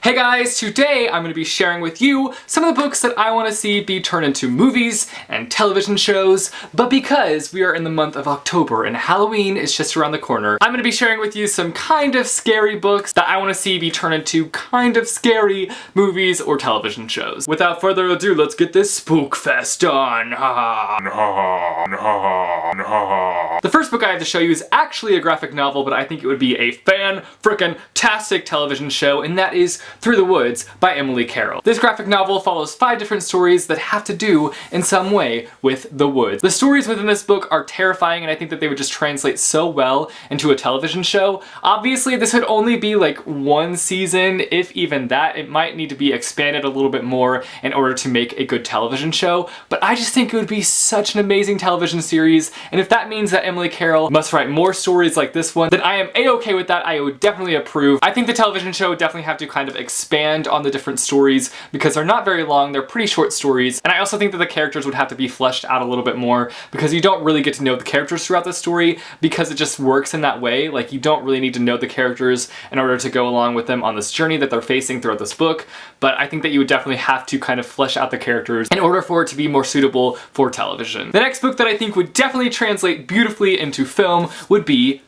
Hey guys, today I'm going to be sharing with you some of the books that I want to see be turned into movies and television shows, but because we are in the month of October and Halloween is just around the corner, I'm going to be sharing with you some kind of scary books that I want to see be turned into kind of scary movies or television shows. Without further ado, let's get this spook fest on. The first book I have to show you is actually a graphic novel, but I think it would be a fan-frickin-tastic television show, and that is Through the Woods by Emily Carroll. This graphic novel follows 5 different stories that have to do in some way with the woods. The stories within this book are terrifying, and I think that they would just translate so well into a television show. Obviously, this would only be like 1 season, if even that. It might need to be expanded a little bit more in order to make a good television show, but I just think it would be such an amazing television series, and if that means that Emily Carroll must write more stories like this one, then I am a-okay with that. I would definitely approve. I think the television show would definitely have to kind of expand on the different stories because they're not very long, they're pretty short stories, and I also think that the characters would have to be fleshed out a little bit more because you don't really get to know the characters throughout the story because it just works in that way. Like, you don't really need to know the characters in order to go along with them on this journey that they're facing throughout this book, but I think that you would definitely have to kind of flesh out the characters in order for it to be more suitable for television. The next book that I think would definitely translate beautifully into film would be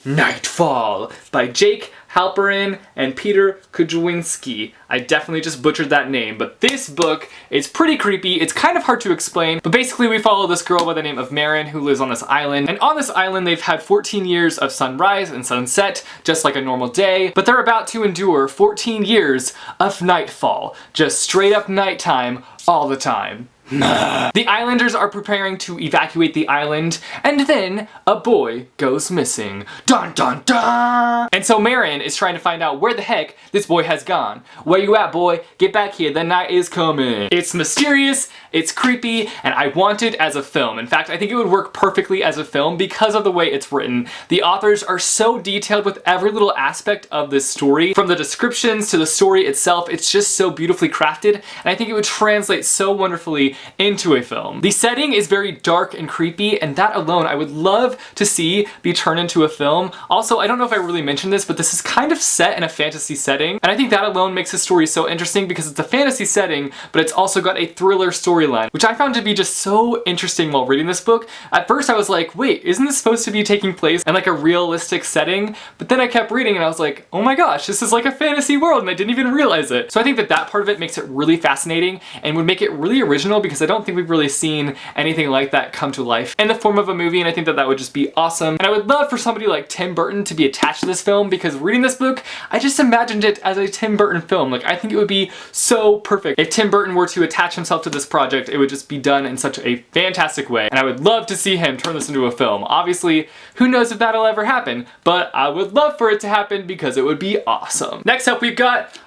Nightfall by Jake Halperin and Peter Kujawinski. I definitely just butchered that name, but this book is pretty creepy. It's kind of hard to explain, but basically we follow this girl by the name of Marin who lives on this island, and on this island they've had 14 years of sunrise and sunset, just like a normal day, but they're about to endure 14 years of nightfall, just straight up nighttime all the time. The islanders are preparing to evacuate the island, and then a boy goes missing. Dun dun dun! And so Marin is trying to find out where the heck this boy has gone. Where you at, boy? Get back here, the night is coming. It's mysterious, it's creepy, and I want it as a film. In fact, I think it would work perfectly as a film because of the way it's written. The authors are so detailed with every little aspect of this story, from the descriptions to the story itself. It's just so beautifully crafted, and I think it would translate so wonderfully into a film. The setting is very dark and creepy, and that alone I would love to see be turned into a film. Also, I don't know if I really mentioned this, but this is kind of set in a fantasy setting, and I think that alone makes the story so interesting because it's a fantasy setting, but it's also got a thriller storyline, which I found to be just so interesting while reading this book. At first I was like, wait, isn't this supposed to be taking place in like a realistic setting? But then I kept reading and I was like, oh my gosh, this is like a fantasy world, and I didn't even realize it. So I think that that part of it makes it really fascinating and would make it really original because I don't think we've really seen anything like that come to life in the form of a movie, and I think that that would just be awesome. And I would love for somebody like Tim Burton to be attached to this film because reading this book, I just imagined it as a Tim Burton film. Like, I think it would be so perfect. If Tim Burton were to attach himself to this project, it would just be done in such a fantastic way, and I would love to see him turn this into a film. Obviously, who knows if that'll ever happen, but I would love for it to happen because it would be awesome. Next up, we've got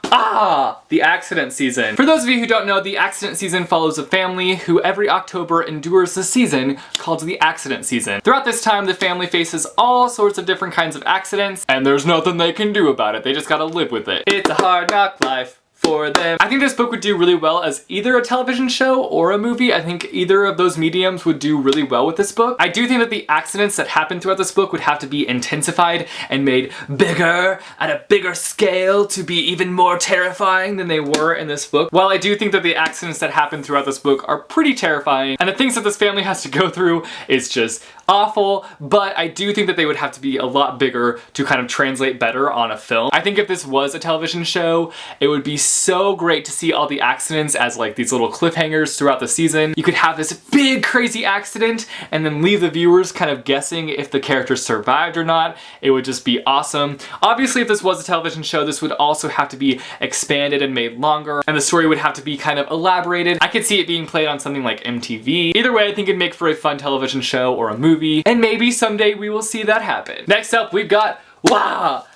The Accident Season. For those of you who don't know, The Accident Season follows a family who every October endures the season called the Accident Season. Throughout this time, the family faces all sorts of different kinds of accidents, and there's nothing they can do about it. They just gotta live with it. It's a hard knock life for them. I think this book would do really well as either a television show or a movie. I think either of those mediums would do really well with this book. I do think that the accidents that happen throughout this book would have to be intensified and made bigger at a bigger scale to be even more terrifying than they were in this book. While I do think that the accidents that happen throughout this book are pretty terrifying, and the things that this family has to go through is just awful, but I do think that they would have to be a lot bigger to kind of translate better on a film. I think if this was a television show, it would be so great to see all the accidents as like these little cliffhangers throughout the season. You could have this big crazy accident and then leave the viewers kind of guessing if the characters survived or not. It would just be awesome. Obviously, if this was a television show, this would also have to be expanded and made longer, and the story would have to be kind of elaborated. I could see it being played on something like MTV. Either way, I think it'd make for a fun television show or a movie, and maybe someday we will see that happen. Next up, we've got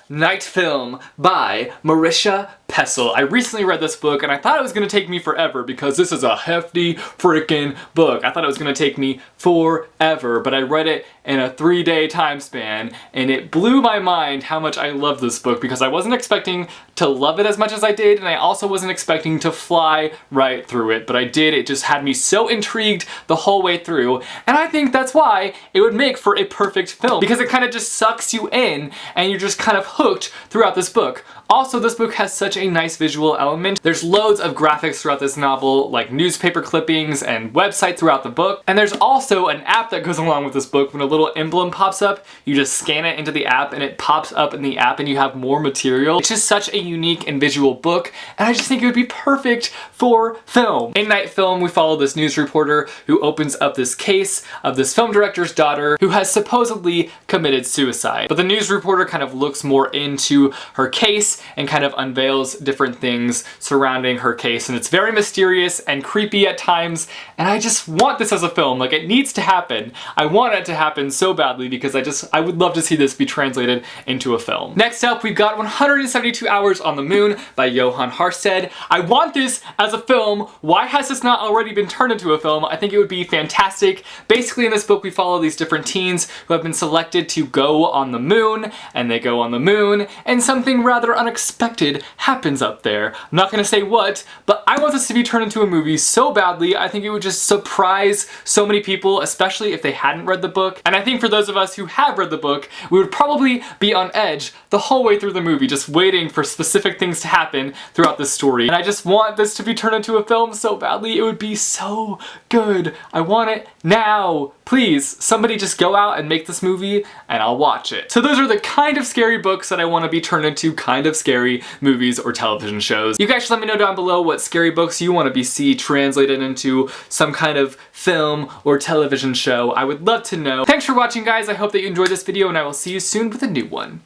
Night Film by Marisha Pestle. I recently read this book and I thought it was going to take me forever because this is a hefty freaking book. I thought it was going to take me forever, but I read it in a 3-day time span and it blew my mind how much I love this book because I wasn't expecting to love it as much as I did, and I also wasn't expecting to fly right through it, but I did. It just had me so intrigued the whole way through, and I think that's why it would make for a perfect film because it kind of just sucks you in and you're just kind of hooked throughout this book Also, this book has such a nice visual element. There's loads of graphics throughout this novel, like newspaper clippings and websites throughout the book. And there's also an app that goes along with this book. When a little emblem pops up, you just scan it into the app and it pops up in the app and you have more material. It's just such a unique and visual book, and I just think it would be perfect for film. In Night Film, we follow this news reporter who opens up this case of this film director's daughter who has supposedly committed suicide. But the news reporter kind of looks more into her case and kind of unveils different things surrounding her case, and it's very mysterious and creepy at times, and I just want this as a film. Like, it needs to happen. I want it to happen so badly because I would love to see this be translated into a film. Next up, we've got 172 Hours on the Moon by Johan Harstad. I want this as a film. Why has this not already been turned into a film? I think it would be fantastic. Basically, in this book, we follow these different teens who have been selected to go on the moon, and they go on the moon, and something rather unexpected happens up there. I'm not gonna say what, but I want this to be turned into a movie so badly. I think it would just surprise so many people, especially if they hadn't read the book. And I think for those of us who have read the book, we would probably be on edge the whole way through the movie, just waiting for specific things to happen throughout the story. And I just want this to be turned into a film so badly. It would be so good. I want it now. Please, somebody just go out and make this movie and I'll watch it. So those are the kind of scary books that I want to be turned into kind of scary movies or television shows. You guys should let me know down below what scary books you want to see translated into some kind of film or television show. I would love to know. Thanks for watching, guys. I hope that you enjoyed this video, and I will see you soon with a new one.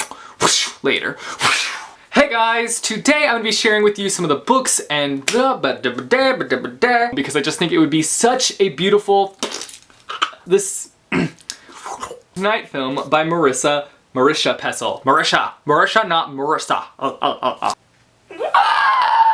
Later. Hey guys, today I'm going to be sharing with you some of the books and because I just think it would be such a beautiful Night Film by Marisha Pessl. Marisha, not Marissa.